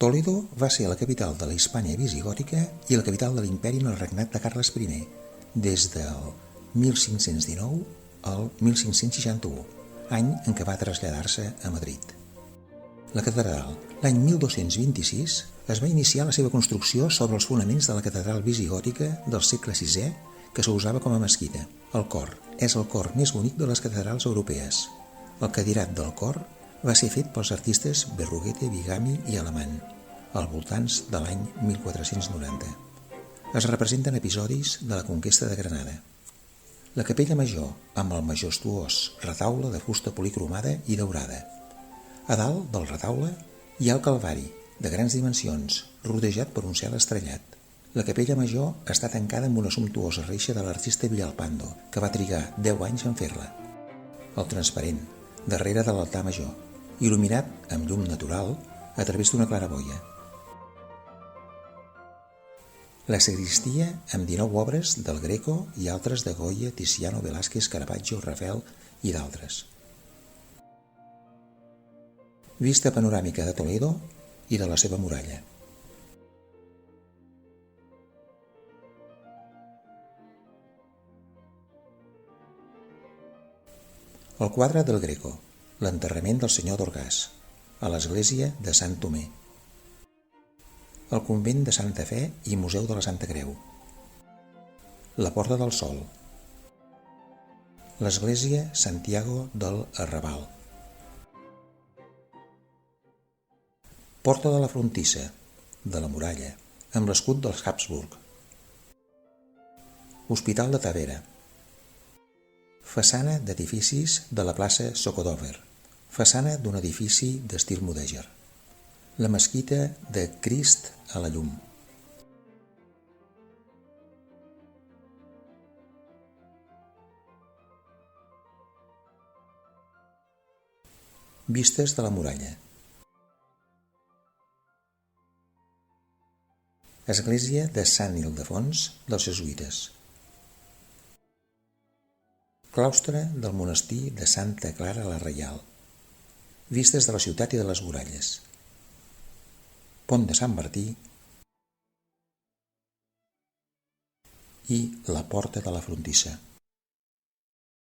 Toledo va ser la capital de la Hispània visigòtica i la capital de l'imperi en el regnat de Carles I, des del 1519 al 1561, any en què va traslladar-se a Madrid. La catedral. L'any 1226 es va iniciar la seva construcció sobre els fonaments de la catedral visigòtica del segle VI que s'usava com a mesquita. El cor és el cor més bonic de les catedrals europees. El cadirat del cor va ser fet pels artistes Berruguete, Bigami i Alamán, als voltants de l'any 1490. Es representen episodis de la conquesta de Granada. La capella major, amb el majestuós retaule de fusta policromada i daurada. A dalt del retaule hi ha el Calvari, de grans dimensions, rodejat per un cel estrellat. La capella major està tancada amb una sumptuosa reixa de l'artista Villalpando, que va trigar 10 anys en fer-la. El transparent, darrere de l'altar major, il·luminat amb llum natural a través d'una claraboia. La sagristia amb 19 obres del Greco i altres de Goya, Tiziano, Velázquez, Caravaggio, Rafael i d'altres. Vista panoràmica de Toledo i de la seva muralla. El quadre del Greco, l'enterrament del senyor d'Orgàs, a l'església de Sant Tomé. El convent de Santa Fe i Museu de la Santa Creu. La Porta del Sol. L'església Santiago del Arrabal. Porta de la Frontissa, de la muralla, amb l'escut dels Habsburg. Hospital de Tavera. Façana d'edificis de la plaça Sokodover. Façana d'un edifici d'estil mudèjar. La mesquita de Crist a la Llum. Vistes de la muralla. Església de Sant Ildefons dels Jesuïtes. Claustre del monestir de Santa Clara la Reial. Vistes de la ciutat i de les muralles. Pont de Sant Martí i la Porta de la Frontissa.